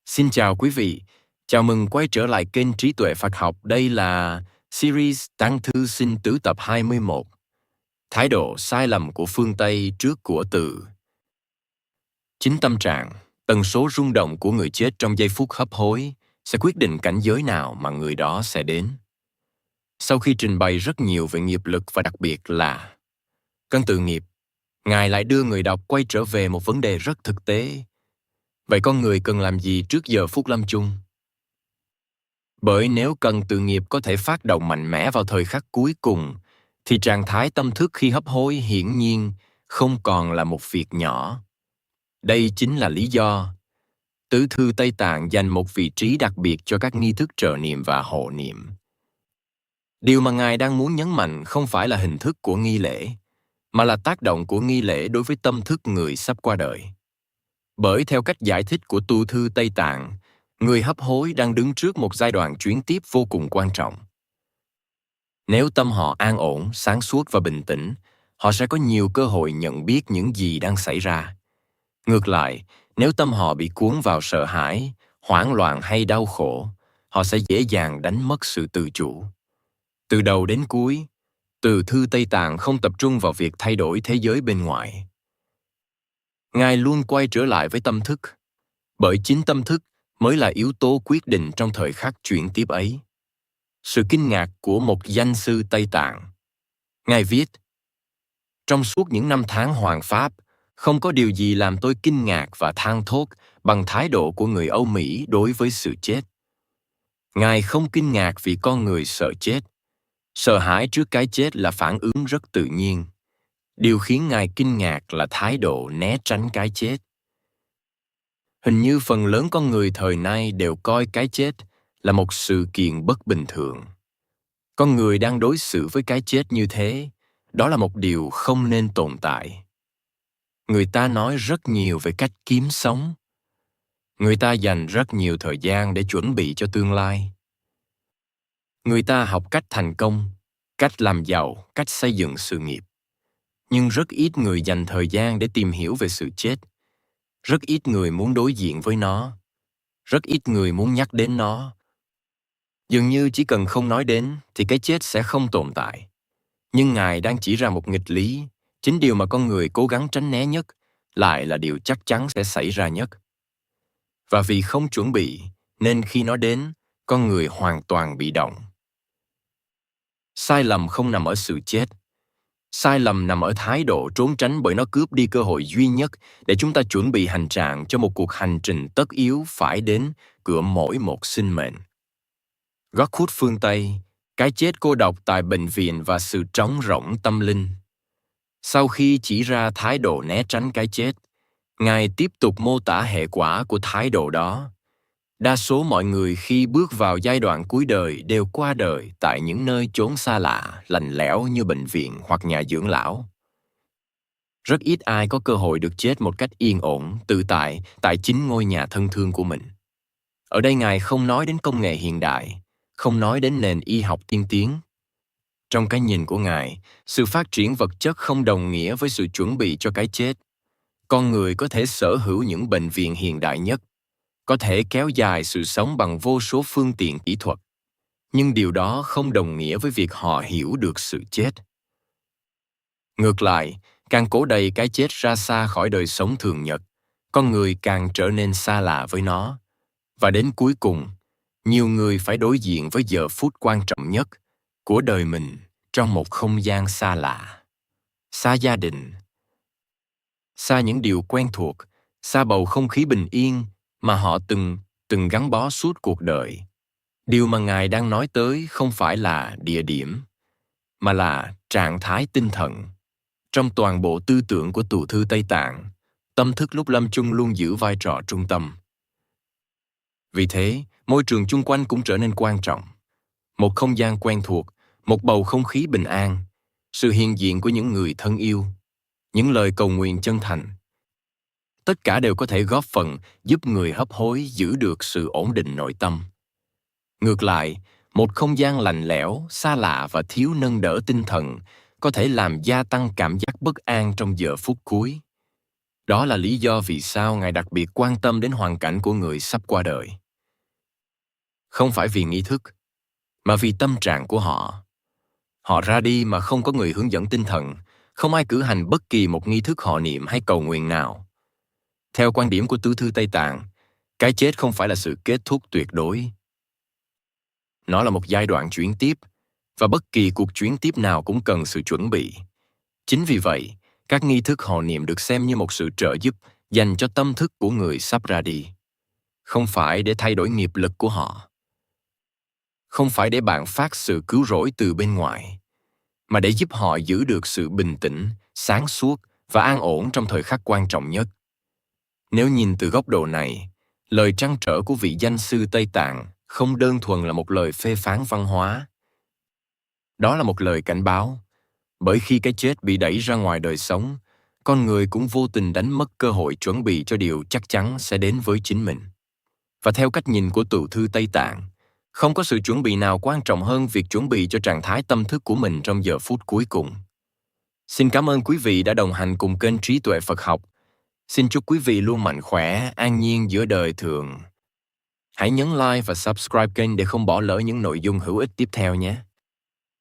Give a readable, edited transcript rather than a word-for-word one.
Xin chào quý vị, chào mừng quay trở lại kênh Trí Tuệ Phật Học. Đây là series Tăng Thư Sinh Tứ tập 21. Thái độ sai lầm của phương Tây trước của Từ. Chính tâm trạng, tần số rung động của người chết trong giây phút hấp hối sẽ quyết định cảnh giới nào mà người đó sẽ đến. Sau khi trình bày rất nhiều về nghiệp lực và đặc biệt là căn tự nghiệp, Ngài lại đưa người đọc quay trở về một vấn đề rất thực tế. Vậy con người cần làm gì trước giờ phút lâm chung? Bởi nếu cần tự nghiệp có thể phát động mạnh mẽ vào thời khắc cuối cùng, thì trạng thái tâm thức khi hấp hối hiển nhiên không còn là một việc nhỏ. Đây chính là lý do Tứ thư Tây Tạng dành một vị trí đặc biệt cho các nghi thức trợ niệm và hộ niệm. Điều mà Ngài đang muốn nhấn mạnh không phải là hình thức của nghi lễ, mà là tác động của nghi lễ đối với tâm thức người sắp qua đời. Bởi theo cách giải thích của tu thư Tây Tạng, người hấp hối đang đứng trước một giai đoạn chuyển tiếp vô cùng quan trọng. Nếu tâm họ an ổn, sáng suốt và bình tĩnh, họ sẽ có nhiều cơ hội nhận biết những gì đang xảy ra. Ngược lại, nếu tâm họ bị cuốn vào sợ hãi, hoảng loạn hay đau khổ, họ sẽ dễ dàng đánh mất sự tự chủ. Từ đầu đến cuối, từ thư Tây Tạng không tập trung vào việc thay đổi thế giới bên ngoài. Ngài luôn quay trở lại với tâm thức, bởi chính tâm thức mới là yếu tố quyết định trong thời khắc chuyển tiếp ấy. Sự kinh ngạc của một danh sư Tây Tạng. Ngài viết, trong suốt những năm tháng hoàng Pháp, không có điều gì làm tôi kinh ngạc và than thốt bằng thái độ của người Âu Mỹ đối với sự chết. Ngài không kinh ngạc vì con người sợ chết. Sợ hãi trước cái chết là phản ứng rất tự nhiên. Điều khiến Ngài kinh ngạc là thái độ né tránh cái chết. Hình như phần lớn con người thời nay đều coi cái chết là một sự kiện bất bình thường. Con người đang đối xử với cái chết như thế, đó là một điều không nên tồn tại. Người ta nói rất nhiều về cách kiếm sống. Người ta dành rất nhiều thời gian để chuẩn bị cho tương lai. Người ta học cách thành công, cách làm giàu, cách xây dựng sự nghiệp. Nhưng rất ít người dành thời gian để tìm hiểu về sự chết. Rất ít người muốn đối diện với nó. Rất ít người muốn nhắc đến nó. Dường như chỉ cần không nói đến thì cái chết sẽ không tồn tại. Nhưng Ngài đang chỉ ra một nghịch lý, chính điều mà con người cố gắng tránh né nhất lại là điều chắc chắn sẽ xảy ra nhất. Và vì không chuẩn bị, nên khi nó đến, con người hoàn toàn bị động. Sai lầm không nằm ở sự chết. Sai lầm nằm ở thái độ trốn tránh, bởi nó cướp đi cơ hội duy nhất để chúng ta chuẩn bị hành trạng cho một cuộc hành trình tất yếu phải đến cửa mỗi một sinh mệnh. Gót khuất phương Tây, cái chết cô độc tại bệnh viện và sự trống rỗng tâm linh. Sau khi chỉ ra thái độ né tránh cái chết, Ngài tiếp tục mô tả hệ quả của thái độ đó. Đa số mọi người khi bước vào giai đoạn cuối đời đều qua đời tại những nơi chốn xa lạ, lạnh lẽo như bệnh viện hoặc nhà dưỡng lão. Rất ít ai có cơ hội được chết một cách yên ổn, tự tại chính ngôi nhà thân thương của mình. Ở đây Ngài không nói đến công nghệ hiện đại, không nói đến nền y học tiên tiến. Trong cái nhìn của Ngài, sự phát triển vật chất không đồng nghĩa với sự chuẩn bị cho cái chết. Con người có thể sở hữu những bệnh viện hiện đại nhất, có thể kéo dài sự sống bằng vô số phương tiện kỹ thuật, nhưng điều đó không đồng nghĩa với việc họ hiểu được sự chết. Ngược lại, càng cố đẩy cái chết ra xa khỏi đời sống thường nhật, con người càng trở nên xa lạ với nó. Và đến cuối cùng, nhiều người phải đối diện với giờ phút quan trọng nhất của đời mình trong một không gian xa lạ. Xa gia đình, xa những điều quen thuộc, xa bầu không khí bình yên mà họ từng gắn bó suốt cuộc đời. Điều mà Ngài đang nói tới không phải là địa điểm, mà là trạng thái tinh thần. Trong toàn bộ tư tưởng của tù thư Tây Tạng, tâm thức lúc lâm chung luôn giữ vai trò trung tâm. Vì thế, môi trường chung quanh cũng trở nên quan trọng. Một không gian quen thuộc, một bầu không khí bình an, sự hiện diện của những người thân yêu, những lời cầu nguyện chân thành. Tất cả đều có thể góp phần giúp người hấp hối giữ được sự ổn định nội tâm. Ngược lại, một không gian lạnh lẽo, xa lạ và thiếu nâng đỡ tinh thần có thể làm gia tăng cảm giác bất an trong giờ phút cuối. Đó là lý do vì sao Ngài đặc biệt quan tâm đến hoàn cảnh của người sắp qua đời. Không phải vì nghi thức, mà vì tâm trạng của họ. Họ ra đi mà không có người hướng dẫn tinh thần, không ai cử hành bất kỳ một nghi thức họ niệm hay cầu nguyện nào. Theo quan điểm của tứ thư Tây Tạng, cái chết không phải là sự kết thúc tuyệt đối. Nó là một giai đoạn chuyển tiếp, và bất kỳ cuộc chuyển tiếp nào cũng cần sự chuẩn bị. Chính vì vậy, các nghi thức họ niệm được xem như một sự trợ giúp dành cho tâm thức của người sắp ra đi. Không phải để thay đổi nghiệp lực của họ. Không phải để bạn phát sự cứu rỗi từ bên ngoài, mà để giúp họ giữ được sự bình tĩnh, sáng suốt và an ổn trong thời khắc quan trọng nhất. Nếu nhìn từ góc độ này, lời trăn trở của vị danh sư Tây Tạng không đơn thuần là một lời phê phán văn hóa. Đó là một lời cảnh báo, bởi khi cái chết bị đẩy ra ngoài đời sống, con người cũng vô tình đánh mất cơ hội chuẩn bị cho điều chắc chắn sẽ đến với chính mình. Và theo cách nhìn của tụ thư Tây Tạng, không có sự chuẩn bị nào quan trọng hơn việc chuẩn bị cho trạng thái tâm thức của mình trong giờ phút cuối cùng. Xin cảm ơn quý vị đã đồng hành cùng kênh Trí Tuệ Phật Học. Xin chúc quý vị luôn mạnh khỏe, an nhiên giữa đời thường. Hãy nhấn like và subscribe kênh để không bỏ lỡ những nội dung hữu ích tiếp theo nhé.